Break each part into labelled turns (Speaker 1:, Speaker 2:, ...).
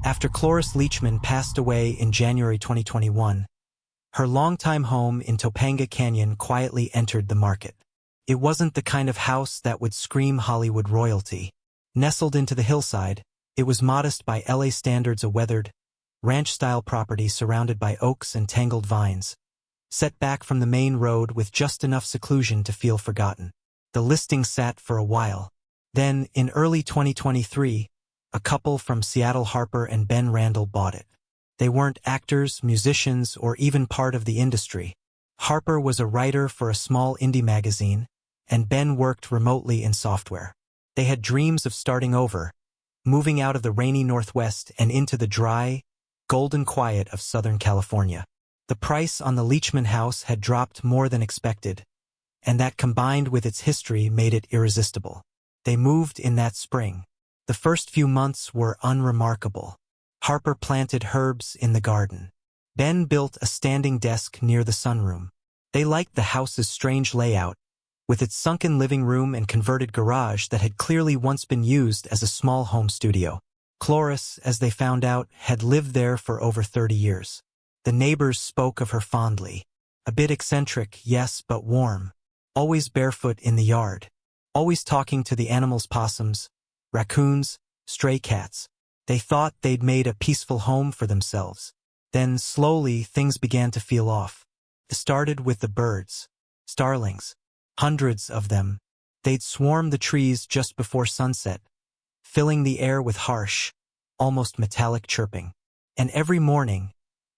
Speaker 1: After Cloris Leachman passed away in January 2021, her longtime home in Topanga Canyon quietly entered the market. It wasn't the kind of house that would scream Hollywood royalty. Nestled into the hillside, it was modest by LA standards, a weathered, ranch-style property surrounded by oaks and tangled vines, set back from the main road with just enough seclusion to feel forgotten. The listing sat for a while. Then, in early 2023, a couple from Seattle, Harper and Ben Randall, bought it. They weren't actors, musicians, or even part of the industry. Harper was a writer for a small indie magazine, and Ben worked remotely in software. They had dreams of starting over, moving out of the rainy Northwest and into the dry, golden quiet of Southern California. The price on the Leachman house had dropped more than expected, and that combined with its history made it irresistible. They moved in that spring. The first few months were unremarkable. Harper planted herbs in the garden. Ben built a standing desk near the sunroom. They liked the house's strange layout, with its sunken living room and converted garage that had clearly once been used as a small home studio. Cloris, as they found out, had lived there for over 30 years. The neighbors spoke of her fondly. A bit eccentric, yes, but warm. Always barefoot in the yard. Always talking to the animals, possums, raccoons, stray cats. They thought they'd made a peaceful home for themselves. Then, slowly, things began to feel off. It started with the birds. Starlings. Hundreds of them. They'd swarm the trees just before sunset, filling the air with harsh, almost metallic chirping. And every morning,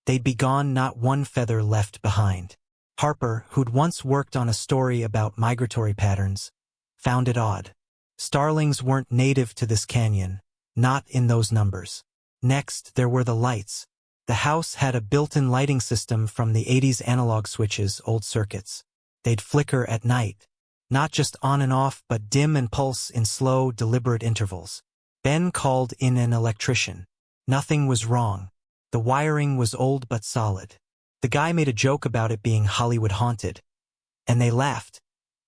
Speaker 1: they'd be gone, not one feather left behind. Harper, who'd once worked on a story about migratory patterns, found it odd. Starlings weren't native to this canyon, not in those numbers. Next, there were the lights. The house had a built-in lighting system from the 80s analog switches, old circuits. They'd flicker at night. Not just on and off, but dim and pulse in slow, deliberate intervals. Ben called in an electrician. Nothing was wrong. The wiring was old but solid. The guy made a joke about it being Hollywood haunted. And they laughed.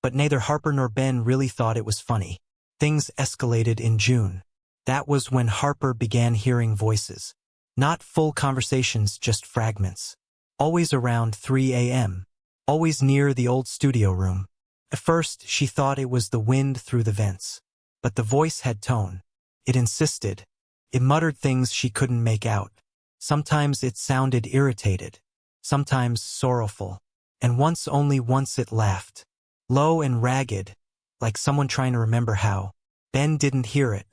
Speaker 1: But neither Harper nor Ben really thought it was funny. Things escalated in June. That was when Harper began hearing voices. Not full conversations, just fragments. Always around 3 a.m. Always near the old studio room. At first, she thought it was the wind through the vents. But the voice had tone. It insisted. It muttered things she couldn't make out. Sometimes it sounded irritated. Sometimes sorrowful. And only once it laughed. Low and ragged, like someone trying to remember how. Ben didn't hear it.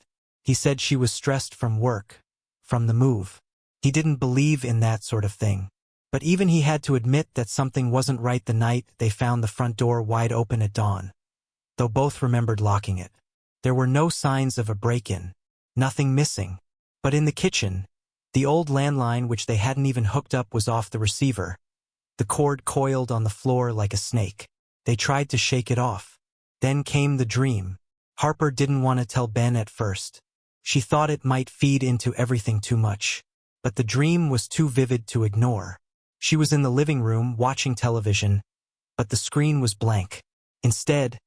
Speaker 1: He said she was stressed from work, from the move. He didn't believe in that sort of thing. But even he had to admit that something wasn't right the night they found the front door wide open at dawn, though both remembered locking it. There were no signs of a break-in. Nothing missing. But in the kitchen, the old landline which they hadn't even hooked up was off the receiver. The cord coiled on the floor like a snake. They tried to shake it off. Then came the dream. Harper didn't want to tell Ben at first. She thought it might feed into everything too much. But the dream was too vivid to ignore. She was in the living room watching television, but the screen was blank. Instead,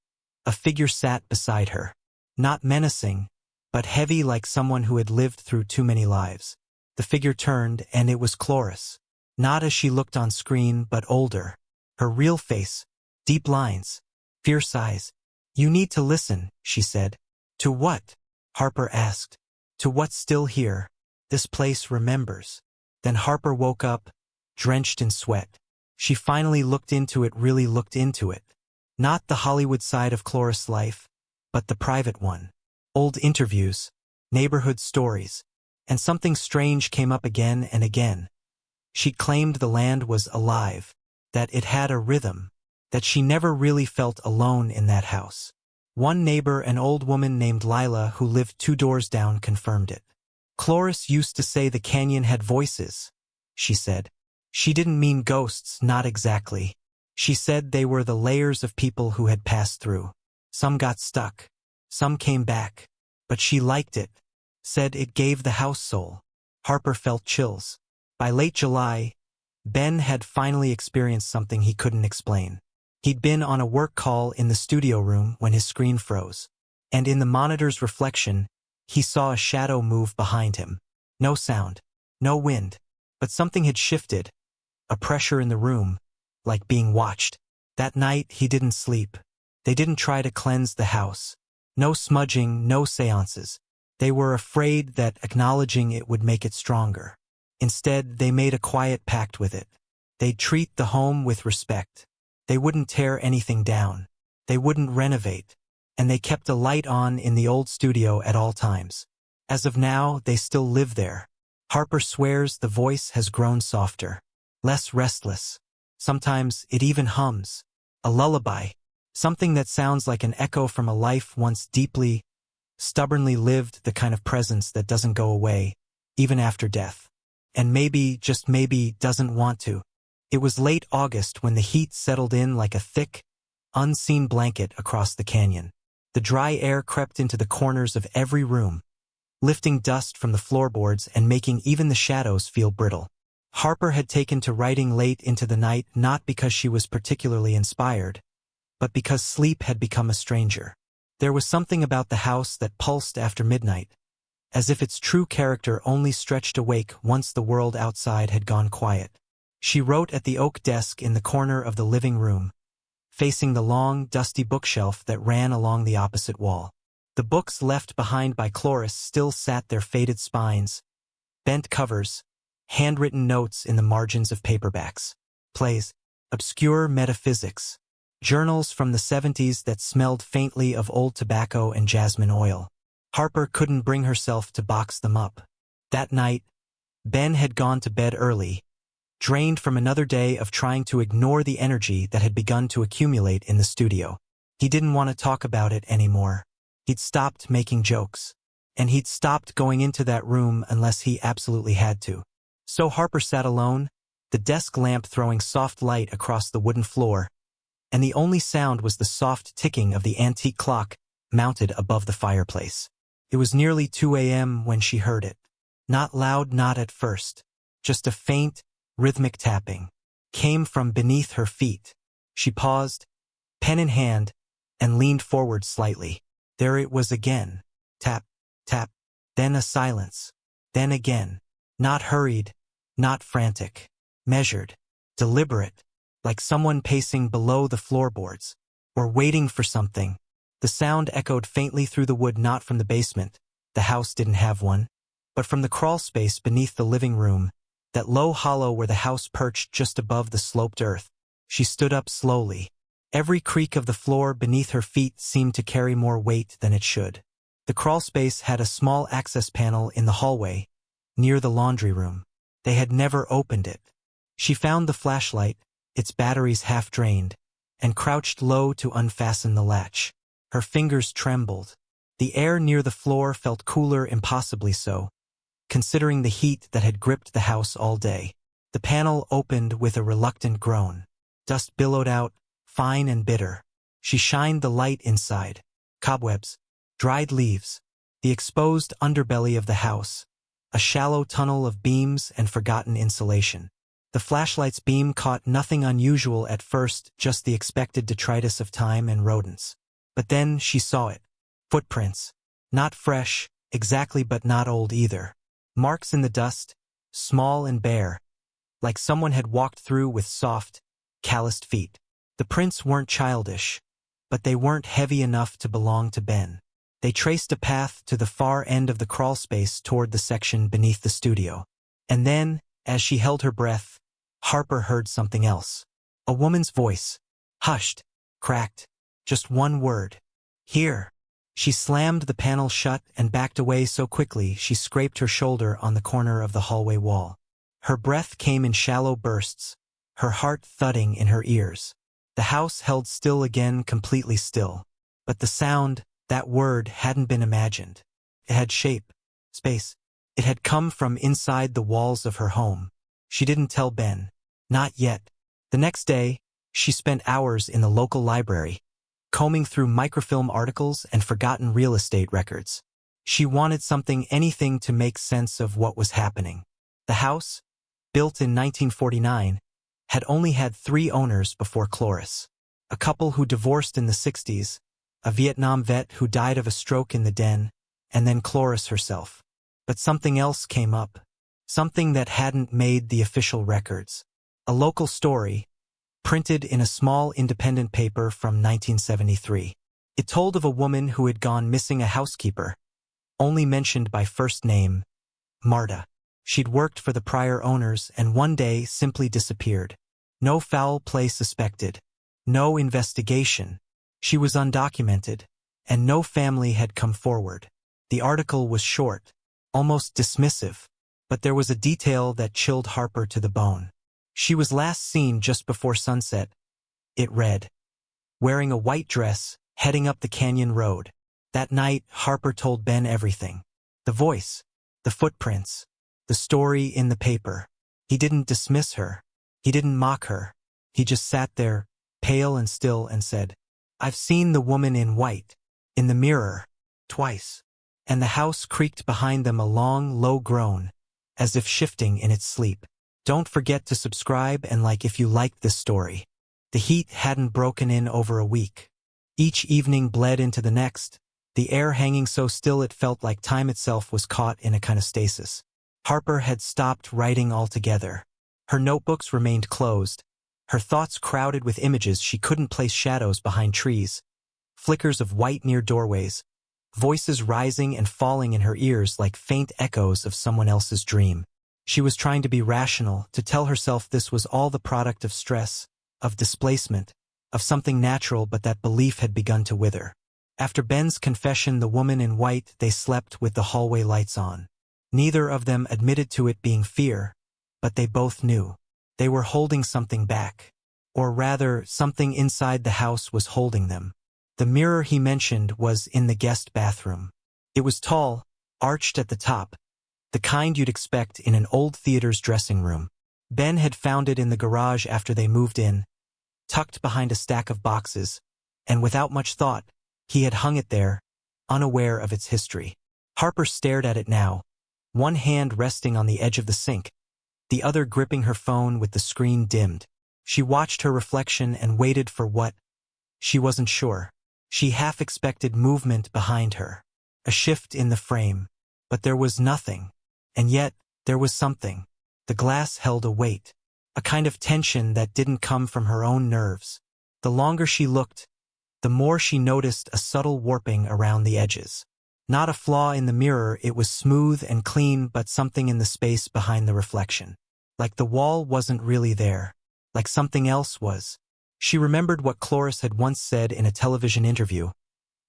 Speaker 1: a figure sat beside her. Not menacing, but heavy, like someone who had lived through too many lives. The figure turned, and it was Cloris. Not as she looked on screen, but older. Her real face. Deep lines. Fierce eyes. "You need to listen," she said. "To what?" Harper asked. "To what's still here. This place remembers." Then Harper woke up, drenched in sweat. She finally looked into it, really looked into it. Not the Hollywood side of Cloris' life, but the private one. Old interviews, neighborhood stories, and something strange came up again and again. She claimed the land was alive, that it had a rhythm, that she never really felt alone in that house. One neighbor, an old woman named Lila who lived 2 doors down, confirmed it. "Cloris used to say the canyon had voices," she said. She didn't mean ghosts, not exactly. She said they were the layers of people who had passed through. Some got stuck. Some came back. But she liked it. Said it gave the house soul. Harper felt chills. By late July, Ben had finally experienced something he couldn't explain. He'd been on a work call in the studio room when his screen froze. And in the monitor's reflection, he saw a shadow move behind him. No sound. No wind. But something had shifted. A pressure in the room, like being watched. That night, he didn't sleep. They didn't try to cleanse the house. No smudging, no seances. They were afraid that acknowledging it would make it stronger. Instead, they made a quiet pact with it. They'd treat the home with respect. They wouldn't tear anything down. They wouldn't renovate. And they kept a light on in the old studio at all times. As of now, they still live there. Harper swears the voice has grown softer, less restless. Sometimes it even hums. A lullaby. Something that sounds like an echo from a life once deeply, stubbornly lived, the kind of presence that doesn't go away, even after death. And maybe, just maybe, doesn't want to. It was late August when the heat settled in like a thick, unseen blanket across the canyon. The dry air crept into the corners of every room, lifting dust from the floorboards and making even the shadows feel brittle. Harper had taken to writing late into the night not because she was particularly inspired, but because sleep had become a stranger. There was something about the house that pulsed after midnight, as if its true character only stretched awake once the world outside had gone quiet. She wrote at the oak desk in the corner of the living room, facing the long, dusty bookshelf that ran along the opposite wall. The books left behind by Cloris still sat their faded spines, bent covers, handwritten notes in the margins of paperbacks, plays, obscure metaphysics, journals from the 70s that smelled faintly of old tobacco and jasmine oil. Harper couldn't bring herself to box them up. That night, Ben had gone to bed early, drained from another day of trying to ignore the energy that had begun to accumulate in the studio. He didn't want to talk about it anymore. He'd stopped making jokes, and he'd stopped going into that room unless he absolutely had to. So Harper sat alone, the desk lamp throwing soft light across the wooden floor, and the only sound was the soft ticking of the antique clock mounted above the fireplace. It was nearly 2 a.m. when she heard it. Not loud, not at first. Just a faint, rhythmic tapping. Came from beneath her feet. She paused, pen in hand, and leaned forward slightly. There it was again. Tap, tap. Then a silence. Then again. Not hurried, not frantic. Measured. Deliberate. Like someone pacing below the floorboards. Or waiting for something. The sound echoed faintly through the wood, not from the basement. The house didn't have one. But from the crawl space beneath the living room, that low hollow where the house perched just above the sloped earth. She stood up slowly. Every creak of the floor beneath her feet seemed to carry more weight than it should. The crawl space had a small access panel in the hallway, near the laundry room. They had never opened it. She found the flashlight, its batteries half drained, and crouched low to unfasten the latch. Her fingers trembled. The air near the floor felt cooler, impossibly so, considering the heat that had gripped the house all day. The panel opened with a reluctant groan. Dust billowed out, fine and bitter. She shined the light inside. Cobwebs, dried leaves, the exposed underbelly of the house, a shallow tunnel of beams and forgotten insulation. The flashlight's beam caught nothing unusual at first, just the expected detritus of time and rodents. But then she saw it. Footprints. Not fresh, exactly, but not old either. Marks in the dust, small and bare, like someone had walked through with soft, calloused feet. The prints weren't childish, but they weren't heavy enough to belong to Ben. They traced a path to the far end of the crawl space toward the section beneath the studio. And then, as she held her breath, Harper heard something else. A woman's voice. Hushed, cracked, just one word. Here. She slammed the panel shut and backed away so quickly she scraped her shoulder on the corner of the hallway wall. Her breath came in shallow bursts, her heart thudding in her ears. The house held still again, completely still. But the sound, that word, hadn't been imagined. It had shape, space. It had come from inside the walls of her home. She didn't tell Ben. Not yet. The next day, she spent hours in the local library, combing through microfilm articles and forgotten real estate records. She wanted something, anything, to make sense of what was happening. The house, built in 1949, had only had 3 owners before Cloris. A couple who divorced in the 60s, a Vietnam vet who died of a stroke in the den, and then Cloris herself. But something else came up. Something that hadn't made the official records. A local story, printed in a small independent paper from 1973. It told of a woman who had gone missing, a housekeeper, only mentioned by first name, Marta. She'd worked for the prior owners and one day simply disappeared. No foul play suspected. No investigation. She was undocumented, and no family had come forward. The article was short, almost dismissive, but there was a detail that chilled Harper to the bone. She was last seen just before sunset, it read, wearing a white dress, heading up the canyon road. That night, Harper told Ben everything. The voice, the footprints, the story in the paper. He didn't dismiss her. He didn't mock her. He just sat there, pale and still, and said, "I've seen the woman in white, in the mirror, twice." And the house creaked behind them, a long, low groan, as if shifting in its sleep. Don't forget to subscribe and like if you liked this story. The heat hadn't broken in over a week. Each evening bled into the next, the air hanging so still it felt like time itself was caught in a kind of stasis. Harper had stopped writing altogether. Her notebooks remained closed, her thoughts crowded with images she couldn't place, shadows behind trees, flickers of white near doorways, voices rising and falling in her ears like faint echoes of someone else's dream. She was trying to be rational, to tell herself this was all the product of stress, of displacement, of something natural, but that belief had begun to wither. After Ben's confession, the woman in white, they slept with the hallway lights on. Neither of them admitted to it being fear, but they both knew. They were holding something back. Or rather, something inside the house was holding them. The mirror he mentioned was in the guest bathroom. It was tall, arched at the top, the kind you'd expect in an old theater's dressing room. Ben had found it in the garage after they moved in, tucked behind a stack of boxes, and without much thought, he had hung it there, unaware of its history. Harper stared at it now, one hand resting on the edge of the sink, the other gripping her phone with the screen dimmed. She watched her reflection and waited for what? She wasn't sure. She half expected movement behind her, a shift in the frame, but there was nothing. And yet, there was something. The glass held a weight, a kind of tension that didn't come from her own nerves. The longer she looked, the more she noticed a subtle warping around the edges. Not a flaw in the mirror, it was smooth and clean, but something in the space behind the reflection. Like the wall wasn't really there, like something else was. She remembered what Cloris had once said in a television interview,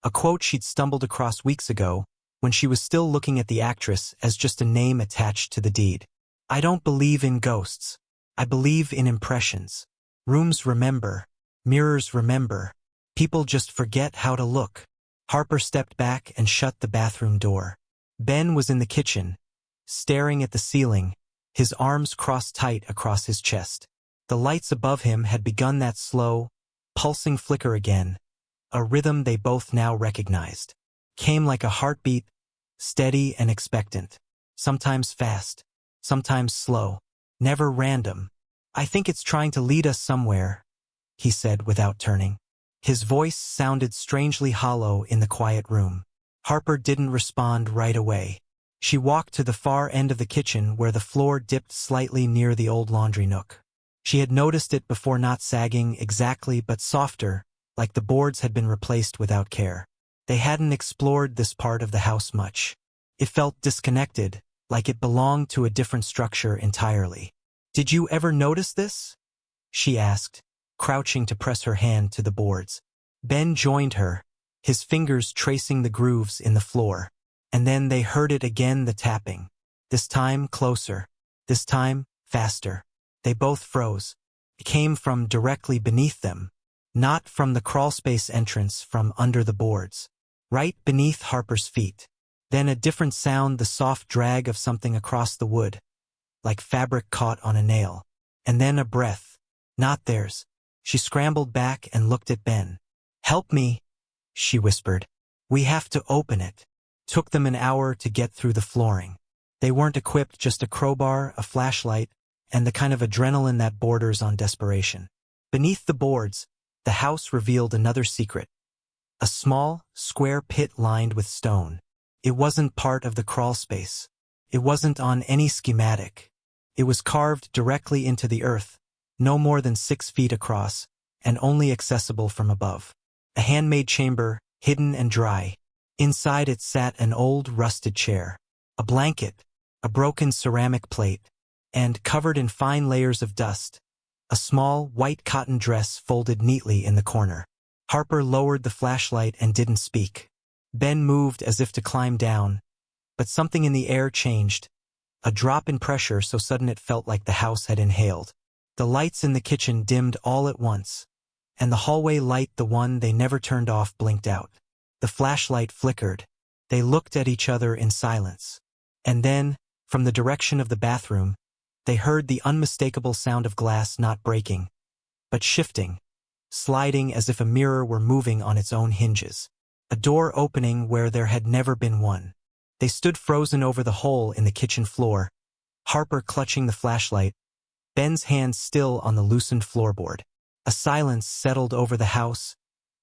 Speaker 1: a quote she'd stumbled across weeks ago, when she was still looking at the actress as just a name attached to the deed. "I don't believe in ghosts. I believe in impressions. Rooms remember. Mirrors remember. People just forget how to look." Harper stepped back and shut the bathroom door. Ben was in the kitchen, staring at the ceiling, his arms crossed tight across his chest. The lights above him had begun that slow, pulsing flicker again, a rhythm they both now recognized. Came like a heartbeat, steady and expectant, sometimes fast, sometimes slow, never random. "I think it's trying to lead us somewhere," he said without turning. His voice sounded strangely hollow in the quiet room. Harper didn't respond right away. She walked to the far end of the kitchen where the floor dipped slightly near the old laundry nook. She had noticed it before, not sagging exactly but softer, like the boards had been replaced without care. They hadn't explored this part of the house much. It felt disconnected, like it belonged to a different structure entirely. "Did you ever notice this?" she asked, crouching to press her hand to the boards. Ben joined her, his fingers tracing the grooves in the floor. And then they heard it again, the tapping. This time closer. This time faster. They both froze. It came from directly beneath them, not from the crawlspace entrance, from under the boards, right beneath Harper's feet. Then a different sound, the soft drag of something across the wood, like fabric caught on a nail. And then a breath. Not theirs. She scrambled back and looked at Ben. "Help me," she whispered. "We have to open it." Took them an hour to get through the flooring. They weren't equipped, just a crowbar, a flashlight, and the kind of adrenaline that borders on desperation. Beneath the boards, the house revealed another secret. A small, square pit lined with stone. It wasn't part of the crawl space. It wasn't on any schematic. It was carved directly into the earth, no more than 6 feet across, and only accessible from above. A handmade chamber, hidden and dry. Inside it sat an old, rusted chair, a blanket, a broken ceramic plate, and, covered in fine layers of dust, a small, white cotton dress folded neatly in the corner. Harper lowered the flashlight and didn't speak. Ben moved as if to climb down, but something in the air changed, a drop in pressure so sudden it felt like the house had inhaled. The lights in the kitchen dimmed all at once, and the hallway light, the one they never turned off, blinked out. The flashlight flickered. They looked at each other in silence. And then, from the direction of the bathroom, they heard the unmistakable sound of glass not breaking, but shifting, sliding as if a mirror were moving on its own hinges. A door opening where there had never been one. They stood frozen over the hole in the kitchen floor, Harper clutching the flashlight, Ben's hand still on the loosened floorboard. A silence settled over the house,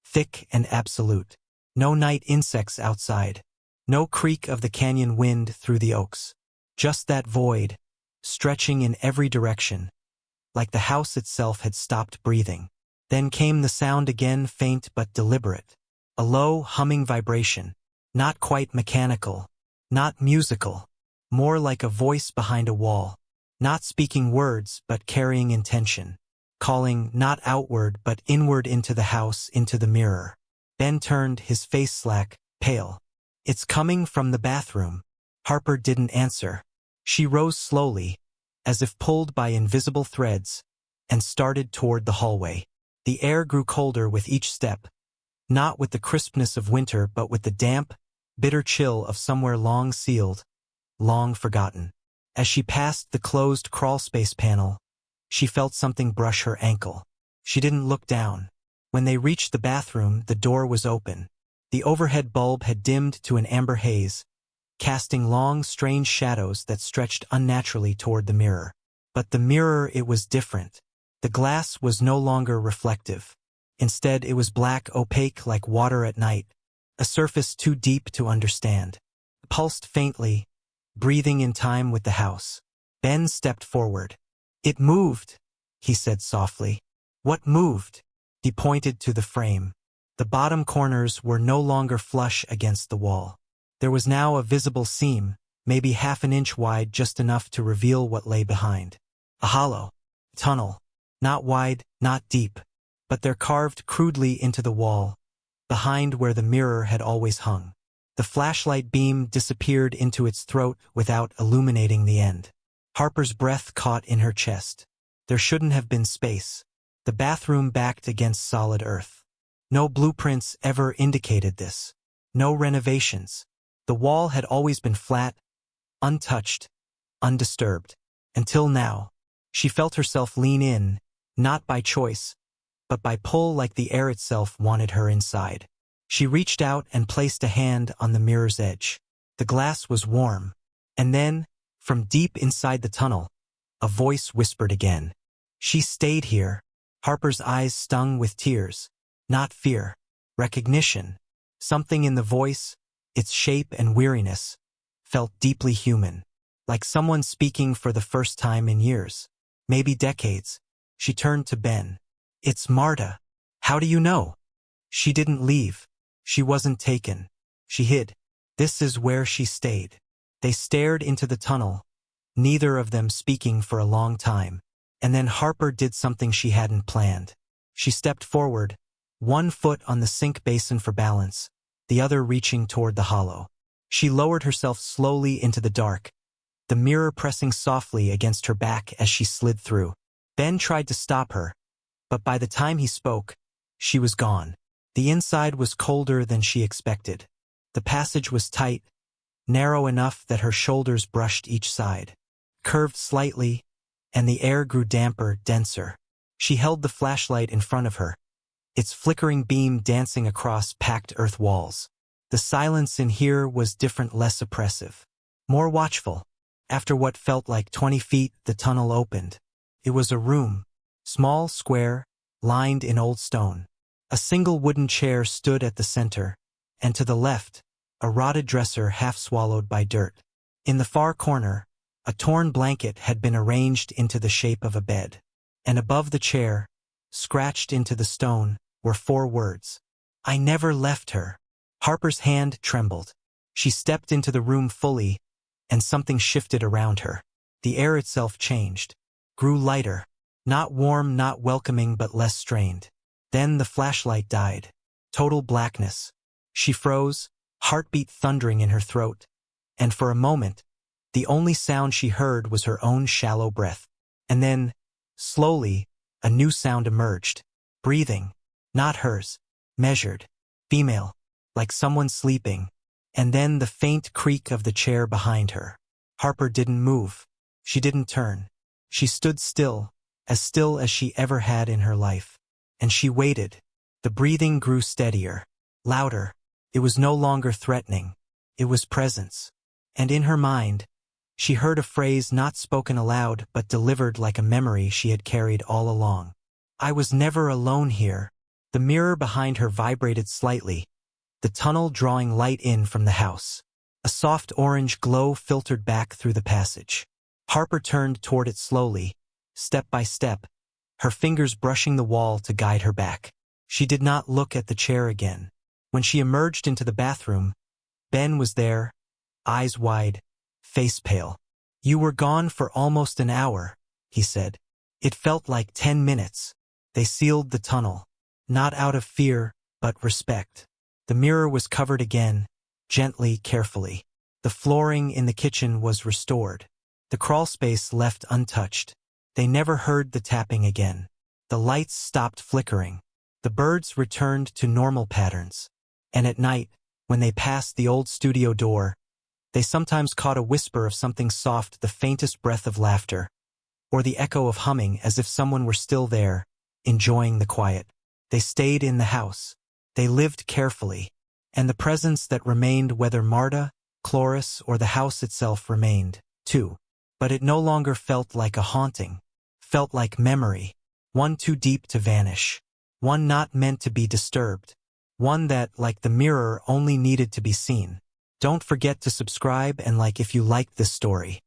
Speaker 1: thick and absolute. No night insects outside. No creak of the canyon wind through the oaks. Just that void, stretching in every direction, like the house itself had stopped breathing. Then came the sound again, faint but deliberate. A low, humming vibration. Not quite mechanical. Not musical. More like a voice behind a wall. Not speaking words, but carrying intention. Calling not outward, but inward into the house, into the mirror. Ben turned, his face slack, pale. "It's coming from the bathroom." Harper didn't answer. She rose slowly, as if pulled by invisible threads, and started toward the hallway. The air grew colder with each step, not with the crispness of winter but with the damp, bitter chill of somewhere long sealed, long forgotten. As she passed the closed crawlspace panel, she felt something brush her ankle. She didn't look down. When they reached the bathroom, the door was open. The overhead bulb had dimmed to an amber haze, casting long, strange shadows that stretched unnaturally toward the mirror. But the mirror, it was different. The glass was no longer reflective. Instead, it was black, opaque like water at night, a surface too deep to understand. It pulsed faintly, breathing in time with the house. Ben stepped forward. "It moved," he said softly. "What moved?" He pointed to the frame. The bottom corners were no longer flush against the wall. There was now a visible seam, maybe half an inch wide, just enough to reveal what lay behind. A hollow tunnel, not wide, not deep, but they're carved crudely into the wall, behind where the mirror had always hung. The flashlight beam disappeared into its throat without illuminating the end. Harper's breath caught in her chest. There shouldn't have been space. The bathroom backed against solid earth. No blueprints ever indicated this. No renovations. The wall had always been flat, untouched, undisturbed. Until now. She felt herself lean in, not by choice, but by pull, like the air itself wanted her inside. She reached out and placed a hand on the mirror's edge. The glass was warm. And then, from deep inside the tunnel, a voice whispered again. "She stayed here." Harper's eyes stung with tears. Not fear. Recognition. Something in the voice, its shape and weariness, felt deeply human. Like someone speaking for the first time in years. Maybe decades. She turned to Ben. "It's Marta. How do you know?" She didn't leave. She wasn't taken. She hid. This is where she stayed. They stared into the tunnel, neither of them speaking for a long time. And then Harper did something she hadn't planned. She stepped forward, one foot on the sink basin for balance, the other reaching toward the hollow. She lowered herself slowly into the dark, the mirror pressing softly against her back as she slid through. Ben tried to stop her, but by the time he spoke, she was gone. The inside was colder than she expected. The passage was tight, narrow enough that her shoulders brushed each side, curved slightly, and the air grew damper, denser. She held the flashlight in front of her, its flickering beam dancing across packed earth walls. The silence in here was different, less oppressive, more watchful. After what felt like 20 feet, the tunnel opened. It was a room, small, square, lined in old stone. A single wooden chair stood at the center, and to the left, a rotted dresser half swallowed by dirt. In the far corner, a torn blanket had been arranged into the shape of a bed. And above the chair, scratched into the stone, were 4 words. I never left her. Harper's hand trembled. She stepped into the room fully, and something shifted around her. The air itself changed, grew lighter, not warm, not welcoming, but less strained. Then the flashlight died. Total blackness. She froze, heartbeat thundering in her throat, and for a moment, the only sound she heard was her own shallow breath. And then, slowly, a new sound emerged. Breathing. Not hers. Measured. Female. Like someone sleeping. And then the faint creak of the chair behind her. Harper didn't move. She didn't turn. She stood still as she ever had in her life. And she waited. The breathing grew steadier, louder. It was no longer threatening. It was presence. And in her mind, she heard a phrase not spoken aloud but delivered like a memory she had carried all along. I was never alone here. The mirror behind her vibrated slightly, the tunnel drawing light in from the house. A soft orange glow filtered back through the passage. Harper turned toward it slowly, step by step, her fingers brushing the wall to guide her back. She did not look at the chair again. When she emerged into the bathroom, Ben was there, eyes wide, face pale. You were gone for almost an hour, he said. It felt like 10 minutes. They sealed the tunnel, not out of fear, but respect. The mirror was covered again, gently, carefully. The flooring in the kitchen was restored. The crawlspace left untouched. They never heard the tapping again. The lights stopped flickering. The birds returned to normal patterns. And at night, when they passed the old studio door, they sometimes caught a whisper of something soft, the faintest breath of laughter, or the echo of humming as if someone were still there, enjoying the quiet. They stayed in the house. They lived carefully. And the presence that remained, whether Marta, Cloris, or the house itself, remained, too. But it no longer felt like a haunting. Felt like memory. One too deep to vanish. One not meant to be disturbed. One that, like the mirror, only needed to be seen. Don't forget to subscribe and like if you liked this story.